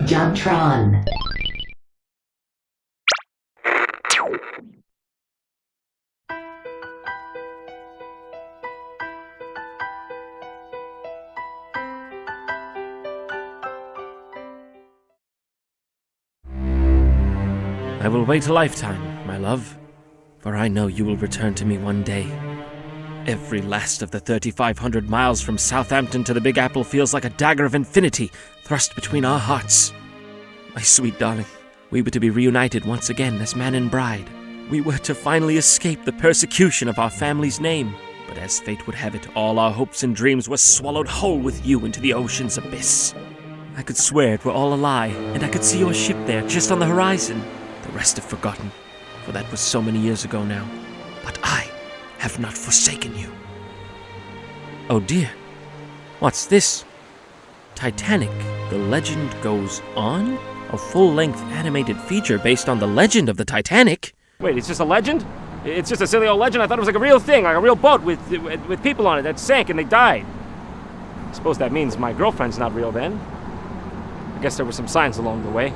JonTron. I will wait a lifetime, my love, for I know you will return to me one day. Every last of the 3,500 miles from Southampton to the Big Apple feels like a dagger of infinity thrust between our hearts. My sweet darling, we were to be reunited once again as man and bride. We were to finally escape the persecution of our family's name. But as fate would have it, all our hopes and dreams were swallowed whole with you into the ocean's abyss. I could swear it were all a lie, and I could see your ship there, just on the horizon. The rest have forgotten, for that was so many years ago now. But I have not forsaken you. Oh dear, what's this? Titanic, The Legend Goes On? A full-length animated feature based on the legend of the Titanic? Wait, it's just a legend? It's just a silly old legend? I thought it was like a real thing, like a real boat with people on it that sank and they died. I suppose that means my girlfriend's not real then. I guess there were some signs along the way.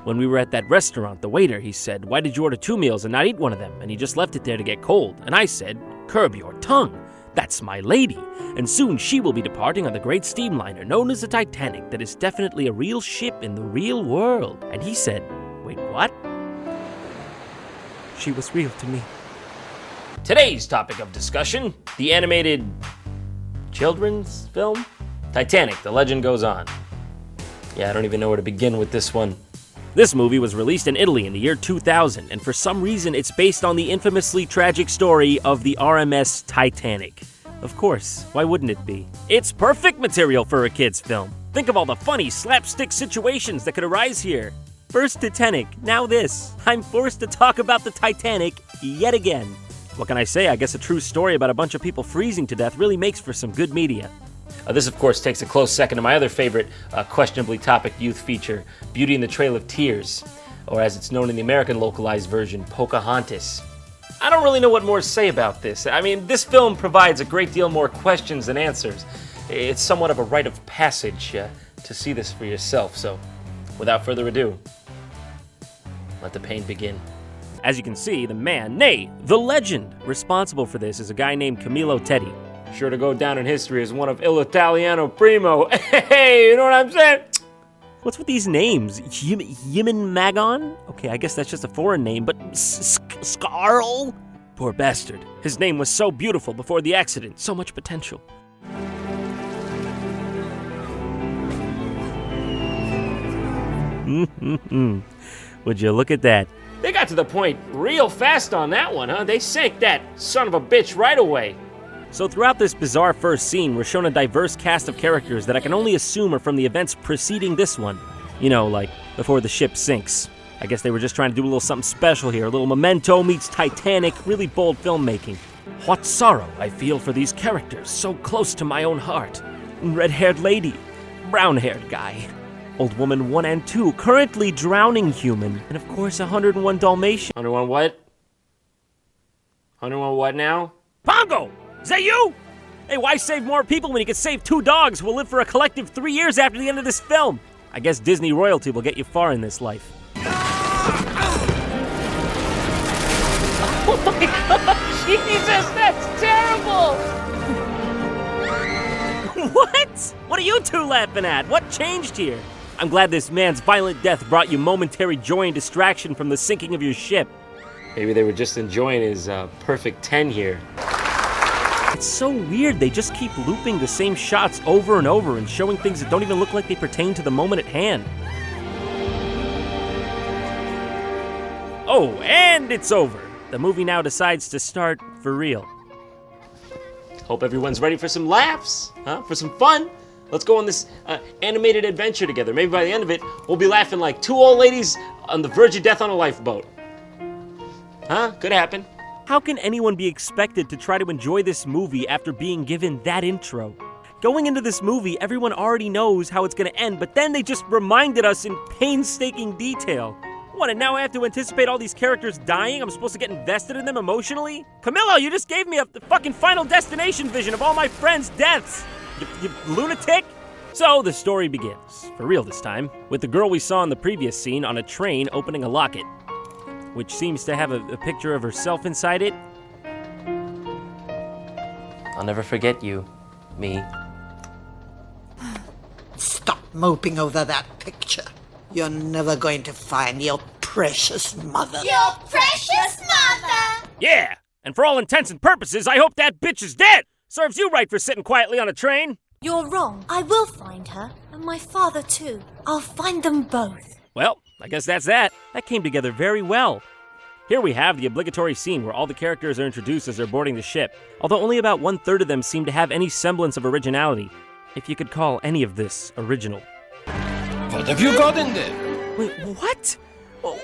When we were at that restaurant, the waiter, he said, "Why did you order 2 meals and not eat one of them?" And he just left it there to get cold. And I said, "Curb your tongue. That's my lady. And soon she will be departing on the great steamliner known as the Titanic that is definitely a real ship in the real world." And he said, "Wait, what?" She was real to me. Today's topic of discussion, the animated children's film, Titanic, The Legend Goes On. Yeah, I don't even know where to begin with this one. This movie was released in Italy in the year 2000, and for some reason it's based on the infamously tragic story of the RMS Titanic. Of course, why wouldn't it be? It's perfect material for a kid's film. Think of all the funny slapstick situations that could arise here. First Titanic, now this. I'm forced to talk about the Titanic yet again. What can I say? I guess a true story about a bunch of people freezing to death really makes for some good media. This, of course, takes a close second to my other favorite questionably topic youth feature, Beauty and the Trail of Tears, or as it's known in the American localized version, Pocahontas. I don't really know what more to say about this. I mean, this film provides a great deal more questions than answers. It's somewhat of a rite of passage to see this for yourself, so without further ado, let the pain begin. As you can see, the man, nay, the legend, responsible for this is a guy named Camillo Teddy. Sure to go down in history as one of Il Italiano Primo. Hey, you know what I'm saying? What's with these names? Yimin Magon? Okay, I guess that's just a foreign name, but Scarl? Poor bastard. His name was so beautiful before the accident. So much potential. Would you look at that? They got to the point real fast on that one, huh? They sank that son of a bitch right away. So throughout this bizarre first scene, we're shown a diverse cast of characters that I can only assume are from the events preceding this one. You know, like before the ship sinks. I guess they were just trying to do a little something special here. A little Memento meets Titanic, really bold filmmaking. What sorrow I feel for these characters, so close to my own heart. Red-haired lady, brown-haired guy. Old woman 1 and 2, currently drowning human. And of course, 101 Dalmatian. 101 what? 101 what now? Pongo! Is that you? Hey, why save more people when you could save 2 dogs who will live for a collective 3 years after the end of this film? I guess Disney royalty will get you far in this life. Oh my God, Jesus, that's terrible! What? What are you two laughing at? What changed here? I'm glad this man's violent death brought you momentary joy and distraction from the sinking of your ship. Maybe they were just enjoying his perfect 10 here. It's so weird, they just keep looping the same shots over and over and showing things that don't even look like they pertain to the moment at hand. Oh, and it's over. The movie now decides to start for real. Hope everyone's ready for some laughs, huh? For some fun. Let's go on this animated adventure together. Maybe by the end of it, we'll be laughing like 2 old ladies on the verge of death on a lifeboat. Huh? Could happen. How can anyone be expected to try to enjoy this movie after being given that intro? Going into this movie, everyone already knows how it's going to end, but then they just reminded us in painstaking detail. What, and now I have to anticipate all these characters dying? I'm supposed to get invested in them emotionally? Camillo, you just gave me a fucking Final Destination vision of all my friends' deaths! You lunatic! So the story begins, for real this time, with the girl we saw in the previous scene on a train opening a locket, which seems to have a picture of herself inside it. I'll never forget you, me. Stop moping over that picture. You're never going to find your precious mother. Your precious mother! Yeah, and for all intents and purposes, I hope that bitch is dead! Serves you right for sitting quietly on a train. You're wrong. I will find her, and my father too. I'll find them both. Well, I guess that's that. That came together very well. Here we have the obligatory scene where all the characters are introduced as they're boarding the ship, although only about 1/3 of them seem to have any semblance of originality, if you could call any of this original. What have you got in there? Wait, what?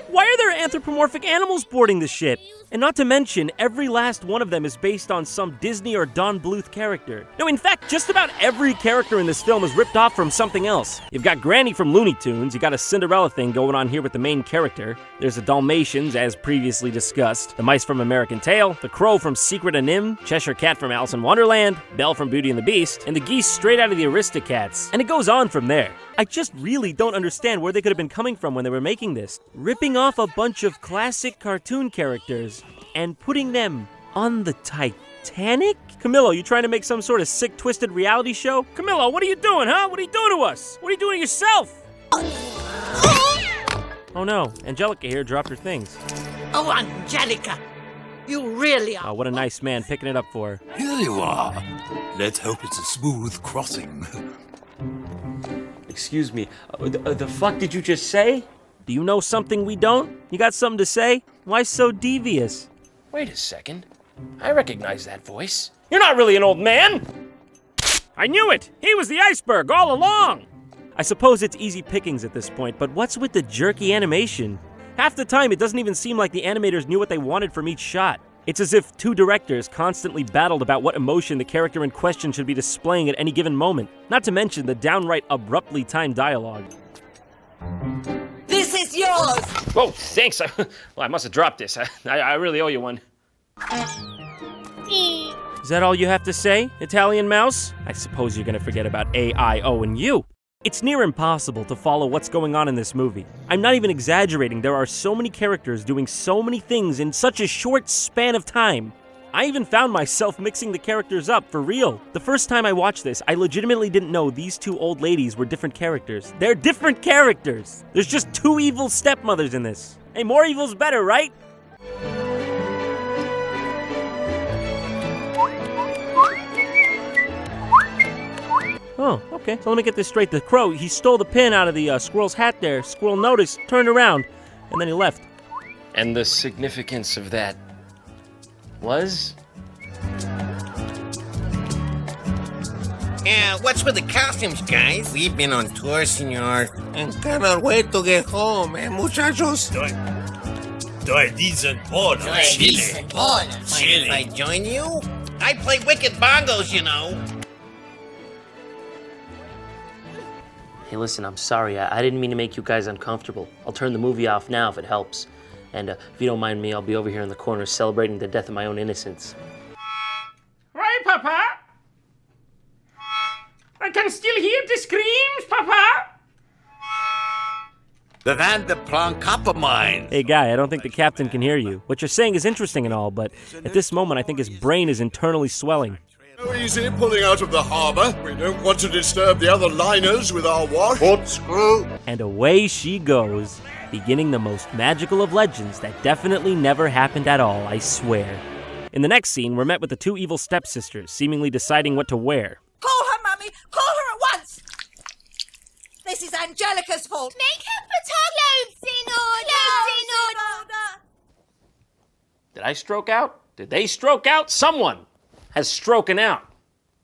Why are there anthropomorphic animals boarding the ship? And not to mention, every last one of them is based on some Disney or Don Bluth character. No, in fact, just about every character in this film is ripped off from something else. You've got Granny from Looney Tunes, you got a Cinderella thing going on here with the main character. There's the Dalmatians, as previously discussed, the mice from American Tail, the crow from Secret of Nim, Cheshire Cat from Alice in Wonderland, Belle from Beauty and the Beast, and the geese straight out of the Aristocats. And it goes on from there. I just really don't understand where they could have been coming from when they were making this. Ripping off a bunch of classic cartoon characters and putting them on the Titanic? Camillo, you trying to make some sort of sick, twisted reality show? Camillo, what are you doing, huh? What are you doing to us? What are you doing to yourself? Oh no, Angelica here dropped her things. Oh, Angelica, you really are. Oh, what a nice man picking it up for her. Here you are. Let's hope it's a smooth crossing. Excuse me, the fuck did you just say? Do you know something we don't? You got something to say? Why so devious? Wait a second. I recognize that voice. You're not really an old man! I knew it! He was the iceberg all along! I suppose it's easy pickings at this point, but what's with the jerky animation? Half the time, it doesn't even seem like the animators knew what they wanted from each shot. It's as if two directors constantly battled about what emotion the character in question should be displaying at any given moment, not to mention the downright abruptly timed dialogue. This is yours! Whoa, thanks. Well, I must have dropped this. I really owe you one. Is that all you have to say, Italian mouse? I suppose you're gonna forget about A, I, O, and U. It's near impossible to follow what's going on in this movie. I'm not even exaggerating, there are so many characters doing so many things in such a short span of time. I even found myself mixing the characters up, for real. The first time I watched this, I legitimately didn't know these two old ladies were different characters. They're different characters! There's just two evil stepmothers in this. Hey, more evil's better, right? Oh, okay. So let me get this straight. The crow, he stole the pin out of the squirrel's hat there. Squirrel noticed, turned around, and then he left. And the significance of that was? Yeah, what's with the costumes, guys? We've been on tour, senor. And cannot wait to get home, muchachos? Doi dicen por Chile. Mind if I join you? I play wicked bongos, you know. Hey, listen, I'm sorry. I didn't mean to make you guys uncomfortable. I'll turn the movie off now if it helps. And if you don't mind me, I'll be over here in the corner celebrating the death of my own innocence. Right, Papa? I can still hear the screams, Papa! The Van de Plan copper mine. Hey, guy, I don't think the captain can hear you. What you're saying is interesting and all, but at this moment, I think his brain is internally swelling. So easy pulling out of the harbor. We don't want to disturb the other liners with our wash. Port screw. And away she goes, beginning the most magical of legends that definitely never happened at all, I swear. In the next scene, we're met with the two evil stepsisters, seemingly deciding what to wear. Call her, Mummy! Call her at once! This is Angelica's fault. Make her put our clothes in order! Did I stroke out? Did they stroke out? Someone has stroken out.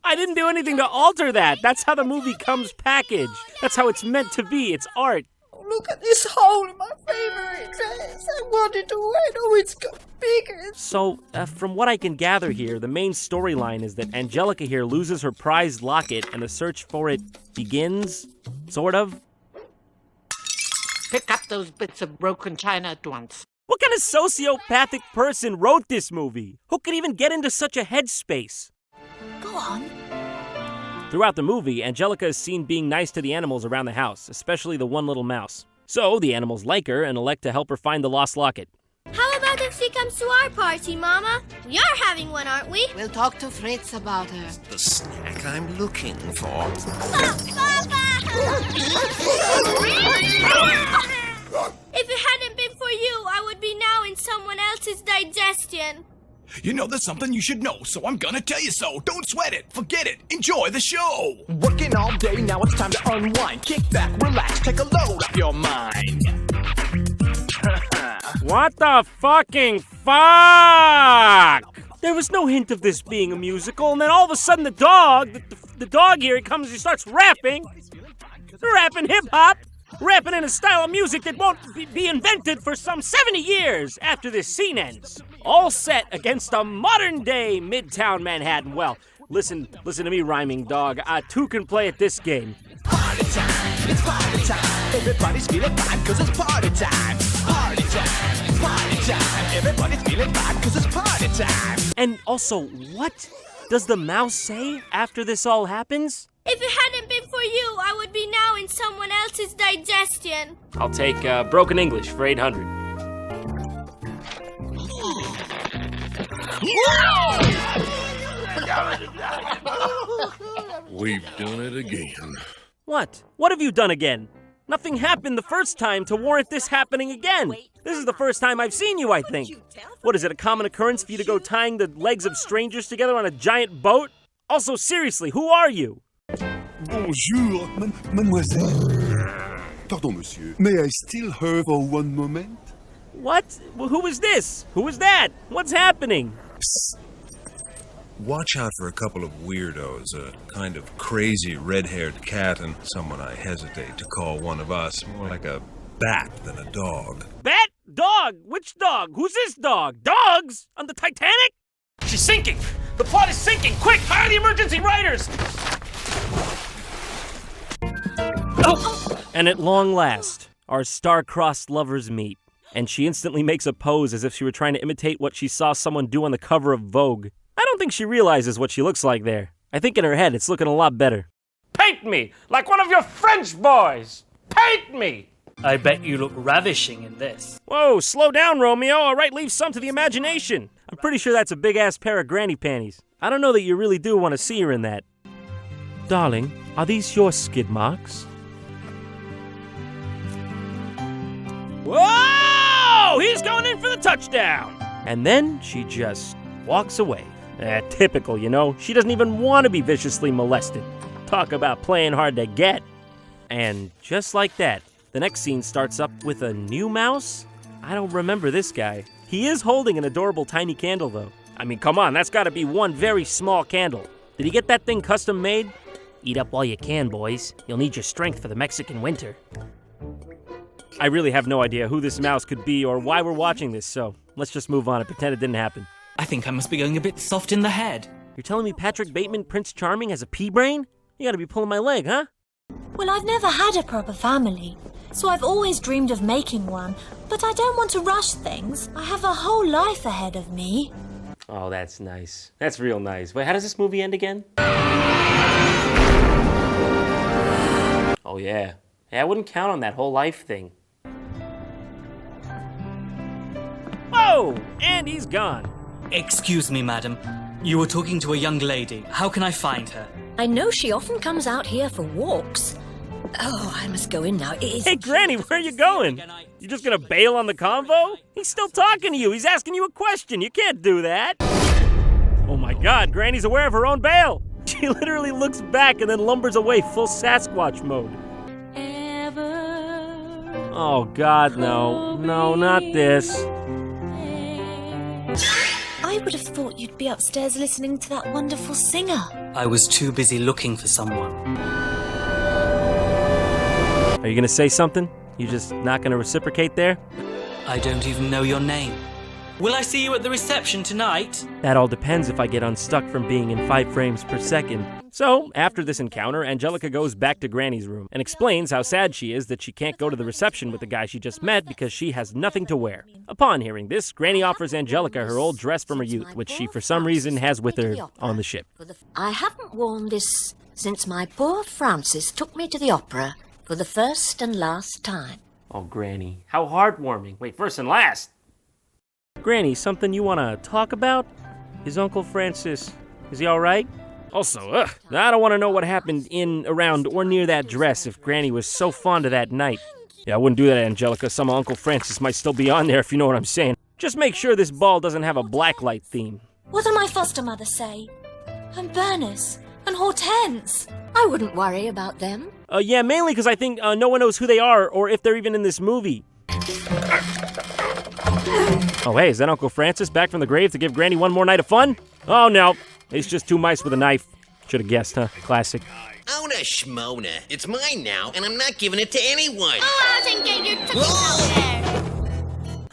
I didn't do anything to alter that. That's how the movie comes packaged. That's how it's meant to be. It's art. Oh, look at this hole in my favorite dress. I wanted to wear it. Oh, it's got bigger. So, from what I can gather here, the main storyline is that Angelica here loses her prized locket and the search for it begins, sort of. Pick up those bits of broken china at once. What kind of sociopathic person wrote this movie? Who could even get into such a headspace? Go on. Throughout the movie, Angelica is seen being nice to the animals around the house, especially the one little mouse. So, the animals like her and elect to help her find the lost locket. How about if she comes to our party, Mama? We are having one, aren't we? We'll talk to Fritz about her. The snack I'm looking for. If it hadn't been for you, I would be now in someone else's digestion. You know there's something you should know, so I'm gonna tell you so. Don't sweat it, forget it, enjoy the show. Working all day, now it's time to unwind. Kick back, relax, take a load off your mind. What the fucking fuck? There was no hint of this being a musical, and then all of a sudden the dog here, he comes, he starts rapping hip-hop, rapping in a style of music that won't be invented for some 70 years after this scene ends. All set against a modern-day Midtown Manhattan. Well, listen to me rhyming, dog. Two can play at this game. Party time, it's party time. Everybody's feeling fine, cause it's party time. Party time, party time. Everybody's feeling fine, cause it's party time. And also, what does the mouse say after this all happens? If it hadn't been for you, I would be now in someone else's digestion. I'll take broken English for 800. We've done it again. What? What have you done again? Nothing happened the first time to warrant this happening again. This is the first time I've seen you, I think. What is it, a common occurrence for you to go tying the legs of strangers together on a giant boat? Also, seriously, who are you? Bonjour, mademoiselle. Pardon, monsieur. May I still her for one moment? What? Well, who is this? Who is that? What's happening? Psst. Watch out for a couple of weirdos, a kind of crazy red-haired cat and someone I hesitate to call one of us, more like a bat than a dog. Bat? Dog? Which dog? Who's this dog? Dogs? On the Titanic? She's sinking! The plot is sinking! Quick, hire the emergency writers! And at long last, our star-crossed lovers meet. And she instantly makes a pose as if she were trying to imitate what she saw someone do on the cover of Vogue. I don't think she realizes what she looks like there. I think in her head it's looking a lot better. Paint me like one of your French boys! Paint me! I bet you look ravishing in this. Whoa, slow down, Romeo. All right, leave some to the imagination. I'm pretty sure that's a big-ass pair of granny panties. I don't know that you really do want to see her in that. Darling, are these your skid marks? Whoa! He's going in for the touchdown! And then she just walks away. Typical, you know. She doesn't even want to be viciously molested. Talk about playing hard to get. And just like that, the next scene starts up with a new mouse? I don't remember this guy. He is holding an adorable tiny candle, though. I mean, come on, that's gotta be one very small candle. Did he get that thing custom made? Eat up while you can, boys. You'll need your strength for the Mexican winter. I really have no idea who this mouse could be or why we're watching this, so let's just move on and pretend it didn't happen. I think I must be going a bit soft in the head. You're telling me Patrick Bateman, Prince Charming, has a pea brain? You gotta be pulling my leg, huh? Well, I've never had a proper family, so I've always dreamed of making one, but I don't want to rush things. I have a whole life ahead of me. Oh, that's nice. That's real nice. Wait, how does this movie end again? Oh, yeah. Hey, I wouldn't count on that whole life thing. Whoa! And he's gone. Excuse me, madam. You were talking to a young lady. How can I find her? I know she often comes out here for walks. Oh, I must go in now. Hey, Granny, where are you going? You just gonna bail on the convo? He's still talking to you. He's asking you a question. You can't do that. Oh my God, Granny's aware of her own bail. She literally looks back and then lumbers away full Sasquatch mode. Oh God, no. No, not this. I would have thought you'd be upstairs listening to that wonderful singer. I was too busy looking for someone. Are you gonna say something? You just not gonna reciprocate there? I don't even know your name. Will I see you at the reception tonight? That all depends if I get unstuck from being in 5 frames per second. So, after this encounter, Angelica goes back to Granny's room and explains how sad she is that she can't go to the reception with the guy she just met because she has nothing to wear. Upon hearing this, Granny offers Angelica her old dress from her youth, which she for some reason has with her on the ship. I haven't worn this since my poor Francis took me to the opera for the first and last time. Oh, Granny, how heartwarming. Wait, first and last. Granny, something you want to talk about? Is Uncle Francis, is he all right? Also, I don't want to know what happened in, around, or near that dress if Granny was so fond of that night. Yeah, I wouldn't do that, Angelica. Some Uncle Francis might still be on there, if you know what I'm saying. Just make sure this ball doesn't have a blacklight theme. What did my foster mother say? And Bernice and Hortense. I wouldn't worry about them. Yeah, mainly because I think no one knows who they are or if they're even in this movie. Oh, hey, is that Uncle Francis back from the grave to give Granny one more night of fun? Oh, no. It's just two mice with a knife. Should have guessed, huh? Classic. Ona Shmona. It's mine now, and I'm not giving it to anyone. Go out and get your tootsies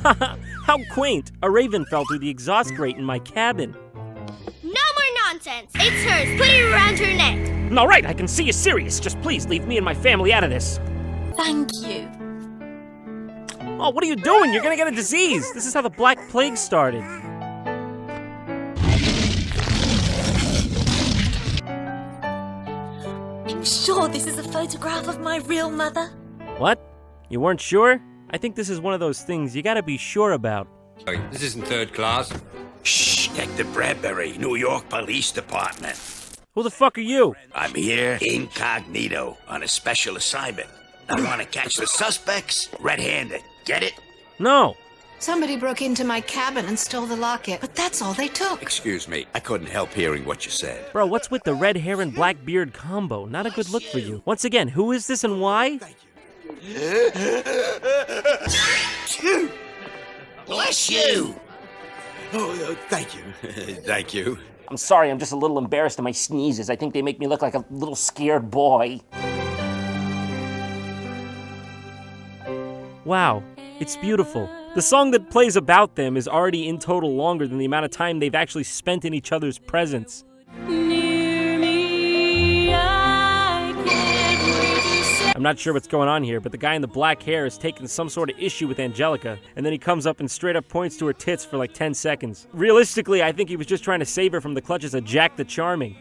out there. How quaint. A raven fell through the exhaust grate in my cabin. No more nonsense. It's hers. Put it around her neck. All right, I can see you're serious. Just please leave me and my family out of this. Thank you. Oh, what are you doing? You're gonna get a disease. This is how the Black Plague started. I'm sure this is a photograph of my real mother. What? You weren't sure? I think this is one of those things you gotta be sure about. This isn't third class. Shh, Detective Bradbury, New York Police Department. Who the fuck are you? I'm here incognito on a special assignment. I want to catch the suspects red-handed. Get it? No. Somebody broke into my cabin and stole the locket, but that's all they took. Excuse me, I couldn't help hearing what you said. Bro, what's with the red hair and black beard combo? Not a good look for you. Once again, who is this and why? Bless you! Oh, thank you. Thank you. I'm sorry, I'm just a little embarrassed at my sneezes. I think they make me look like a little scared boy. Wow, it's beautiful. The song that plays about them is already in total longer than the amount of time they've actually spent in each other's presence. I'm not sure what's going on here, but the guy in the black hair is taking some sort of issue with Angelica, and then he comes up and straight up points to her tits for like 10 seconds. Realistically, I think he was just trying to save her from the clutches of Jack the Charming.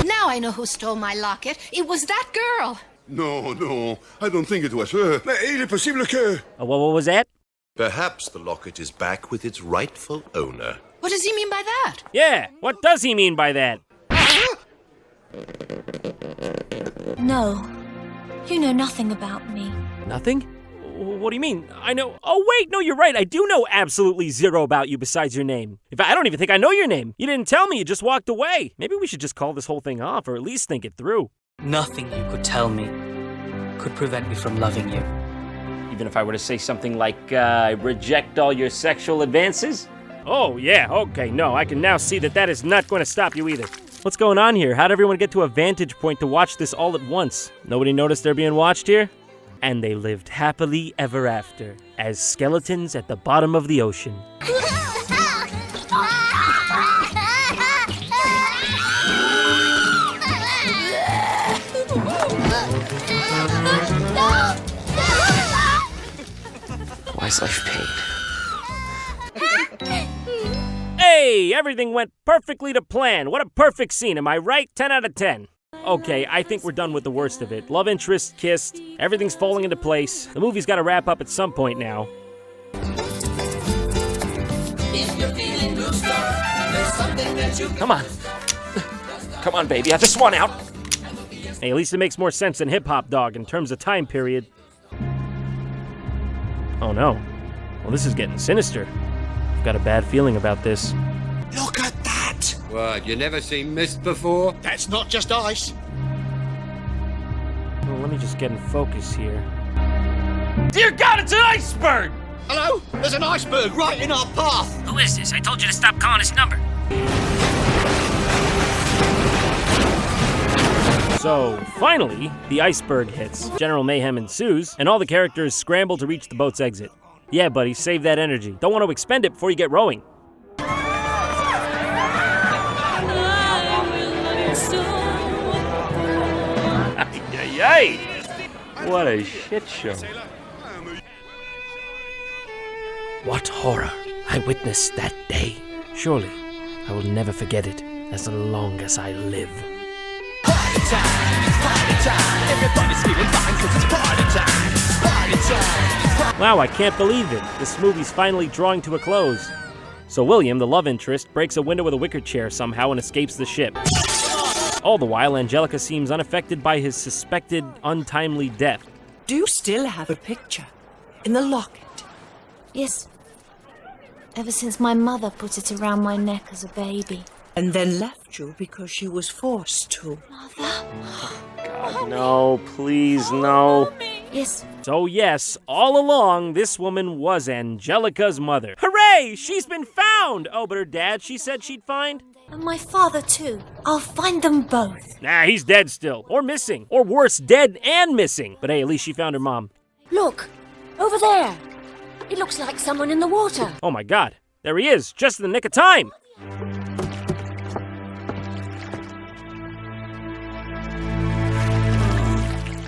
Now I know who stole my locket. It was that girl. No, no, I don't think it was her. Mais il est possible que... What was that? Perhaps the locket is back with its rightful owner. What does he mean by that? Yeah, what does he mean by that? No. You know nothing about me. Nothing? What do you mean? I know... Oh, wait, no, you're right. I do know absolutely zero about you besides your name. In fact, I don't even think I know your name. You didn't tell me, you just walked away. Maybe we should just call this whole thing off, or at least think it through. Nothing you could tell me could prevent me from loving you. Even if I were to say something like, I reject all your sexual advances? Oh, yeah, okay, no, I can now see that that is not going to stop you either. What's going on here? How'd everyone get to a vantage point to watch this all at once? Nobody noticed they're being watched here? And they lived happily ever after, as skeletons at the bottom of the ocean. Why is life pain? Hey, everything went perfectly to plan. What a perfect scene, am I right? 10 out of 10. Okay, I think we're done with the worst of it. Love interest, kissed, everything's falling into place. The movie's gotta wrap up at some point now. Come on. Come on, baby, I just want out. Hey, at least it makes more sense than hip-hop, dog, in terms of time period. Oh no. Well, this is getting sinister. I've got a bad feeling about this. Look at that! What, you never seen mist before? That's not just ice. Well, let me just get in focus here. Dear God, it's an iceberg! Hello? There's an iceberg right in our path! Who is this? I told you to stop calling his number. So, finally, the iceberg hits. General mayhem ensues, and all the characters scramble to reach the boat's exit. Yeah, buddy, save that energy. Don't want to expend it before you get rowing. Yay! What a shit show. What horror I witnessed that day. Surely, I will never forget it as long as I live. Party time, everybody's feeling fine 'cause it's party time. Party time. Wow, I can't believe it. This movie's finally drawing to a close. So William, the love interest, breaks a window with a wicker chair somehow and escapes the ship. All the while, Angelica seems unaffected by his suspected untimely death. Do you still have a picture in the locket? Yes. Ever since my mother put it around my neck as a baby. And then left you because she was forced to. God, no, please, no. Yes. So yes, all along, this woman was Angelica's mother. Hooray! She's been found! Oh, but her dad, she said she'd find? And my father, too. I'll find them both. Nah, he's dead still. Or missing. Or worse, dead and missing. But hey, at least she found her mom. Look, over there. It looks like someone in the water. Oh my God, there he is, just in the nick of time.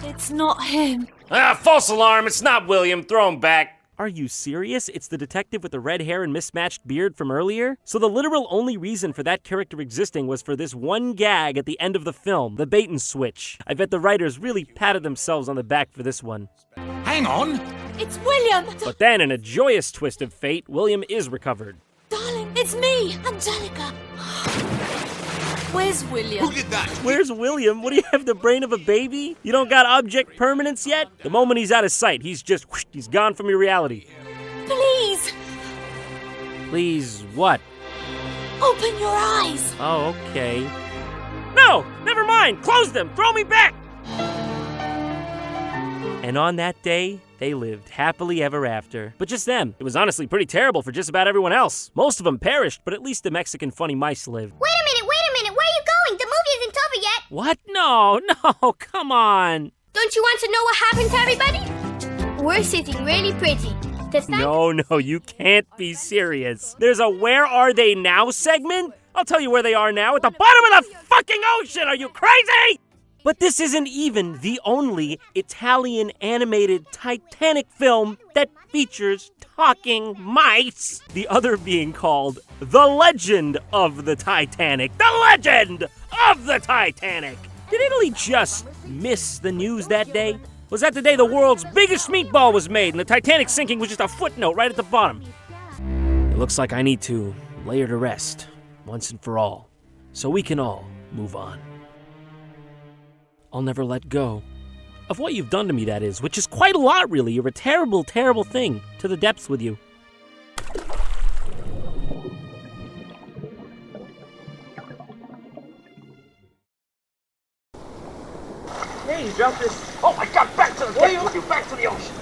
It's not him. Ah, false alarm, it's not William, throw him back. Are you serious? It's the detective with the red hair and mismatched beard from earlier? So the literal only reason for that character existing was for this one gag at the end of the film, the bait and switch. I bet the writers really patted themselves on the back for this one. Hang on! It's William! But then, in a joyous twist of fate, William is recovered. Darling, it's me, Angelica. Where's William? Who did that? Where's William? What do you have, the brain of a baby? You don't got object permanence yet? The moment he's out of sight, he's just, whoosh, he's gone from your reality. Please! Please, what? Open your eyes! Oh, okay. No! Never mind! Close them! Throw me back! And on that day, they lived happily ever after. But just them. It was honestly pretty terrible for just about everyone else. Most of them perished, but at least the Mexican funny mice lived. Wait a minute, where are you going? The movie isn't over yet. What? No, come on. Don't you want to know what happened to everybody? We're sitting really pretty. No, you can't be serious. There's a Where Are They Now segment? I'll tell you where they are now, at the bottom of the fucking ocean! Are you crazy? But this isn't even the only Italian animated Titanic film that features talking mice. The other being called The Legend of the Titanic. The Legend of the Titanic! Did Italy just miss the news that day? Was that the day the world's biggest meatball was made and the Titanic sinking was just a footnote right at the bottom? It looks like I need to lay her to rest once and for all, so we can all move on. I'll never let go of what you've done to me, that is, which is quite a lot, really. You're a terrible, terrible thing to the depths with you. Hey, you dropped this. Oh my God, back to the with you, back to the ocean.